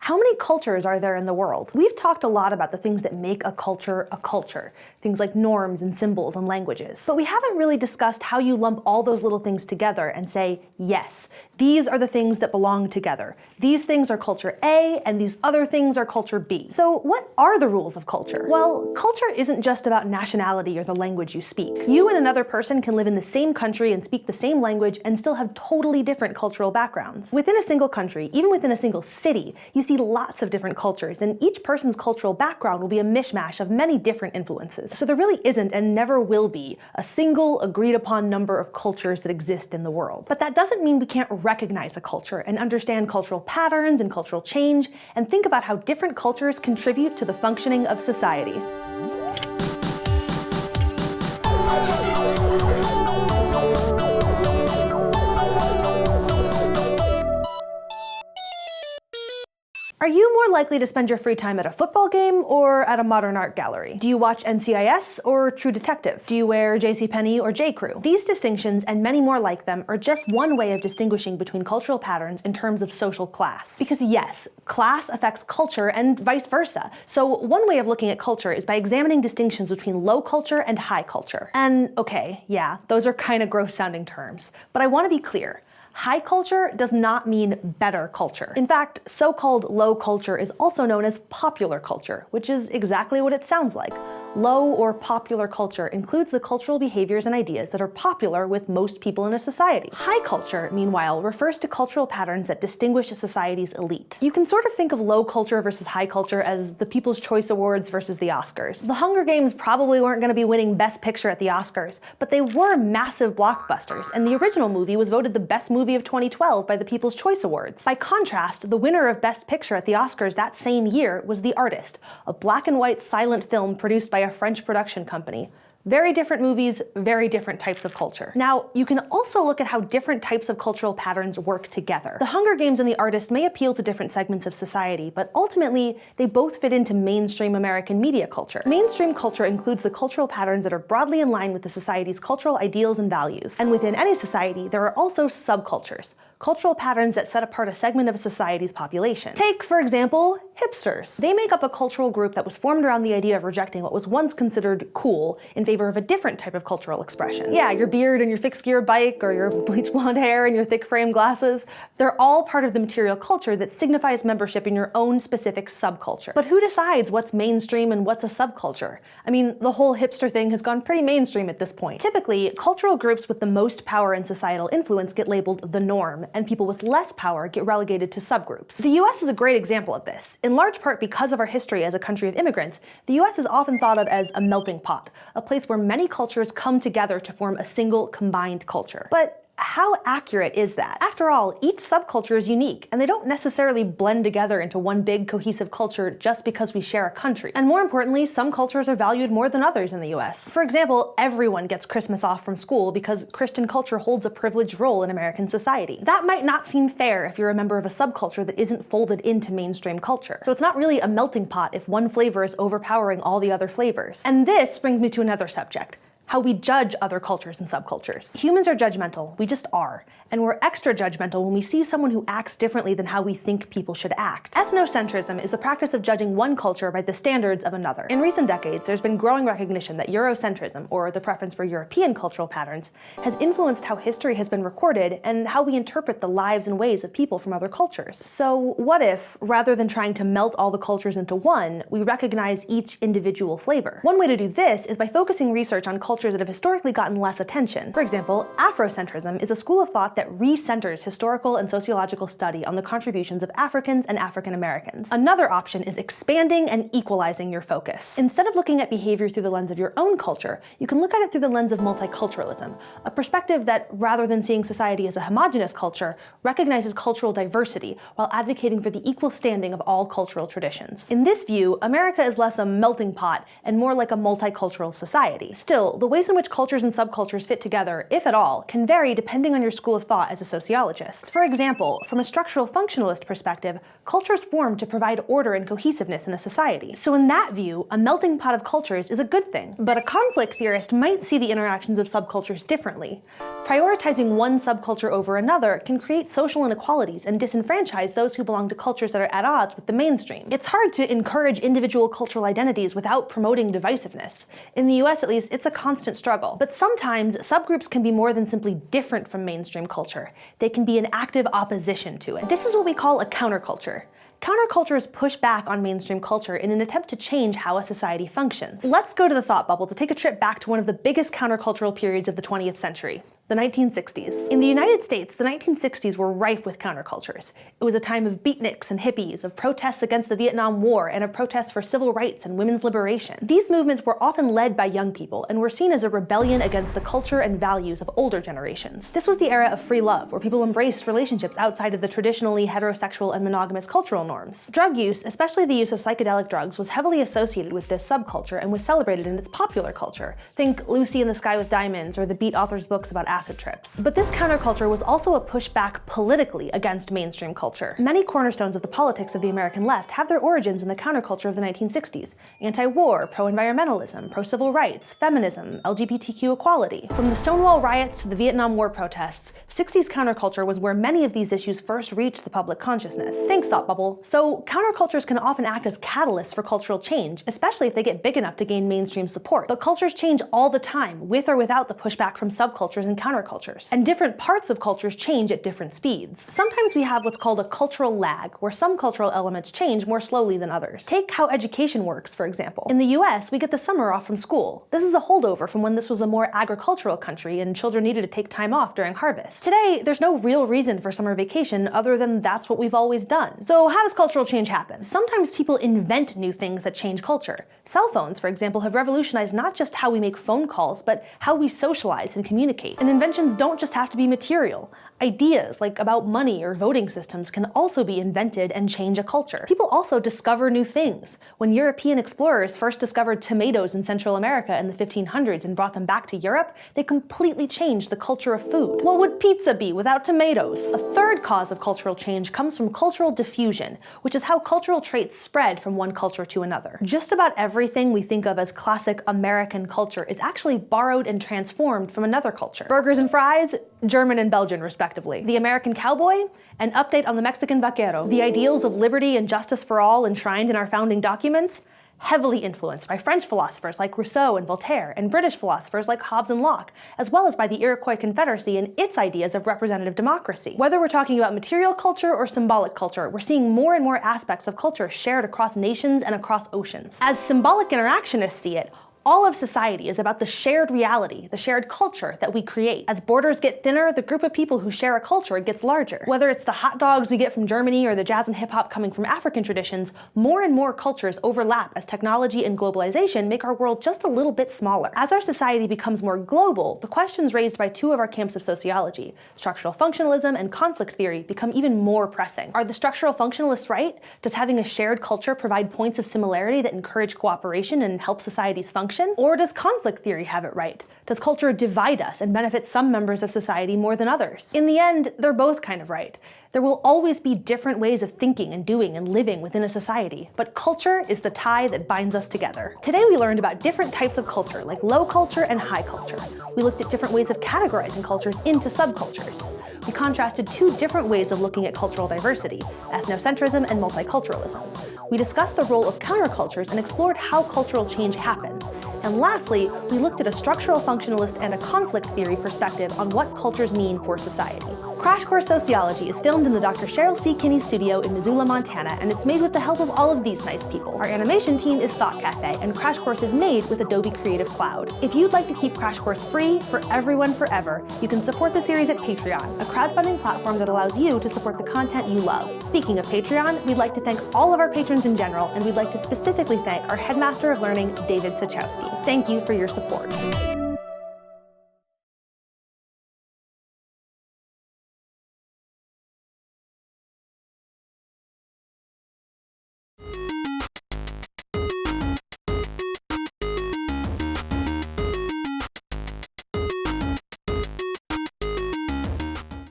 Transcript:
How many cultures are there in the world? We've talked a lot about the things that make a culture, things like norms and symbols and languages. But we haven't really discussed how you lump all those little things together and say, yes, these are the things that belong together. These things are culture A, and these other things are culture B. So what are the rules of culture? Well, culture isn't just about nationality or the language you speak. You and another person can live in the same country and speak the same language and still have totally different cultural backgrounds. Within a single country, even within a single city, you see lots of different cultures, and each person's cultural background will be a mishmash of many different influences. So there really isn't and never will be a single agreed upon number of cultures that exist in the world. But that doesn't mean we can't recognize a culture and understand cultural patterns and cultural change and think about how different cultures contribute to the functioning of society. Are you more likely to spend your free time at a football game or at a modern art gallery? Do you watch NCIS or True Detective? Do you wear JCPenney or J.Crew? These distinctions, and many more like them, are just one way of distinguishing between cultural patterns in terms of social class. Because yes, class affects culture and vice versa. So one way of looking at culture is by examining distinctions between low culture and high culture. And okay, yeah, those are kind of gross sounding terms, but I want to be clear. High culture does not mean better culture. In fact, so-called low culture is also known as popular culture, which is exactly what it sounds like. Low or popular culture includes the cultural behaviors and ideas that are popular with most people in a society. High culture, meanwhile, refers to cultural patterns that distinguish a society's elite. You can sort of think of low culture versus high culture as the People's Choice Awards versus the Oscars. The Hunger Games probably weren't going to be winning Best Picture at the Oscars, but they were massive blockbusters, and the original movie was voted the best movie of 2012 by the People's Choice Awards. By contrast, the winner of Best Picture at the Oscars that same year was The Artist, a black and white silent film produced by a French production company. Very different movies, very different types of culture. Now, you can also look at how different types of cultural patterns work together. The Hunger Games and The Artist may appeal to different segments of society, but ultimately, they both fit into mainstream American media culture. Mainstream culture includes the cultural patterns that are broadly in line with the society's cultural ideals and values. And within any society, there are also subcultures, cultural patterns that set apart a segment of a society's population. Take, for example, hipsters. They make up a cultural group that was formed around the idea of rejecting what was once considered cool in favor of a different type of cultural expression. Yeah, your beard and your fixed gear bike, or your bleach blonde hair and your thick frame glasses, they're all part of the material culture that signifies membership in your own specific subculture. But who decides what's mainstream and what's a subculture? I mean, the whole hipster thing has gone pretty mainstream at this point. Typically, cultural groups with the most power and societal influence get labeled the norm, and people with less power get relegated to subgroups. The US is a great example of this. In large part because of our history as a country of immigrants, the US is often thought of as a melting pot, a place where many cultures come together to form a single combined culture. But how accurate is that? After all, each subculture is unique, and they don't necessarily blend together into one big cohesive culture just because we share a country. And more importantly, some cultures are valued more than others in the US. For example, everyone gets Christmas off from school because Christian culture holds a privileged role in American society. That might not seem fair if you're a member of a subculture that isn't folded into mainstream culture. So it's not really a melting pot if one flavor is overpowering all the other flavors. And this brings me to another subject: how we judge other cultures and subcultures. Humans are judgmental, we just are. And we're extra judgmental when we see someone who acts differently than how we think people should act. Ethnocentrism is the practice of judging one culture by the standards of another. In recent decades, there's been growing recognition that Eurocentrism, or the preference for European cultural patterns, has influenced how history has been recorded and how we interpret the lives and ways of people from other cultures. So what if, rather than trying to melt all the cultures into one, we recognize each individual flavor? One way to do this is by focusing research on cultures that have historically gotten less attention. For example, Afrocentrism is a school of thought that recenters historical and sociological study on the contributions of Africans and African Americans. Another option is expanding and equalizing your focus. Instead of looking at behavior through the lens of your own culture, you can look at it through the lens of multiculturalism, a perspective that, rather than seeing society as a homogeneous culture, recognizes cultural diversity while advocating for the equal standing of all cultural traditions. In this view, America is less a melting pot and more like a multicultural society. Still, the ways in which cultures and subcultures fit together, if at all, can vary depending on your school of thought as a sociologist. For example, from a structural functionalist perspective, cultures form to provide order and cohesiveness in a society. So in that view, a melting pot of cultures is a good thing. But a conflict theorist might see the interactions of subcultures differently. Prioritizing one subculture over another can create social inequalities and disenfranchise those who belong to cultures that are at odds with the mainstream. It's hard to encourage individual cultural identities without promoting divisiveness. In the US, at least, it's a constant struggle. But sometimes, subgroups can be more than simply different from mainstream culture. They can be an active opposition to it. This is what we call a counterculture. Countercultures push back on mainstream culture in an attempt to change how a society functions. Let's go to the thought bubble to take a trip back to one of the biggest countercultural periods of the 20th century. The 1960s. In the United States, the 1960s were rife with countercultures. It was a time of beatniks and hippies, of protests against the Vietnam War, and of protests for civil rights and women's liberation. These movements were often led by young people and were seen as a rebellion against the culture and values of older generations. This was the era of free love, where people embraced relationships outside of the traditionally heterosexual and monogamous cultural norms. Drug use, especially the use of psychedelic drugs, was heavily associated with this subculture and was celebrated in its popular culture. Think Lucy in the Sky with Diamonds or the Beat authors' books about acid trips. But this counterculture was also a pushback politically against mainstream culture. Many cornerstones of the politics of the American left have their origins in the counterculture of the 1960s. Anti-war, pro-environmentalism, pro-civil rights, feminism, LGBTQ equality. From the Stonewall riots to the Vietnam War protests, 60s counterculture was where many of these issues first reached the public consciousness. Thanks, Thought Bubble. So, countercultures can often act as catalysts for cultural change, especially if they get big enough to gain mainstream support. But cultures change all the time, with or without the pushback from subcultures and countercultures. And different parts of cultures change at different speeds. Sometimes we have what's called a cultural lag, where some cultural elements change more slowly than others. Take how education works, for example. In the US, we get the summer off from school. This is a holdover from when this was a more agricultural country and children needed to take time off during harvest. Today, there's no real reason for summer vacation other than that's what we've always done. So how does cultural change happen? Sometimes people invent new things that change culture. Cell phones, for example, have revolutionized not just how we make phone calls, but how we socialize and communicate. And inventions don't just have to be material. Ideas, like about money or voting systems, can also be invented and change a culture. People also discover new things. When European explorers first discovered tomatoes in Central America in the 1500s and brought them back to Europe, they completely changed the culture of food. What would pizza be without tomatoes? A third cause of cultural change comes from cultural diffusion, which is how cultural traits spread from one culture to another. Just about everything we think of as classic American culture is actually borrowed and transformed from another culture. Burgers and fries, German and Belgian, respectively. The American cowboy, an update on the Mexican vaquero. The ideals of liberty and justice for all enshrined in our founding documents, heavily influenced by French philosophers like Rousseau and Voltaire, and British philosophers like Hobbes and Locke, as well as by the Iroquois Confederacy and its ideas of representative democracy. Whether we're talking about material culture or symbolic culture, we're seeing more and more aspects of culture shared across nations and across oceans. As symbolic interactionists see it, all of society is about the shared reality, the shared culture that we create. As borders get thinner, the group of people who share a culture gets larger. Whether it's the hot dogs we get from Germany or the jazz and hip hop coming from African traditions, more and more cultures overlap as technology and globalization make our world just a little bit smaller. As our society becomes more global, the questions raised by two of our camps of sociology, structural functionalism and conflict theory, become even more pressing. Are the structural functionalists right? Does having a shared culture provide points of similarity that encourage cooperation and help societies function? Or does conflict theory have it right? Does culture divide us and benefit some members of society more than others? In the end, they're both kind of right. There will always be different ways of thinking and doing and living within a society, but culture is the tie that binds us together. Today we learned about different types of culture, like low culture and high culture. We looked at different ways of categorizing cultures into subcultures. We contrasted two different ways of looking at cultural diversity, ethnocentrism and multiculturalism. We discussed the role of countercultures and explored how cultural change happens. And lastly, we looked at a structural functionalist and a conflict theory perspective on what cultures mean for society. Crash Course Sociology is filmed in the Dr. Cheryl C. Kinney studio in Missoula, Montana, and it's made with the help of all of these nice people. Our animation team is Thought Cafe, and Crash Course is made with Adobe Creative Cloud. If you'd like to keep Crash Course free for everyone forever, you can support the series at Patreon, a crowdfunding platform that allows you to support the content you love. Speaking of Patreon, we'd like to thank all of our patrons in general, and we'd like to specifically thank our Headmaster of Learning, David Sachowski. Thank you for your support.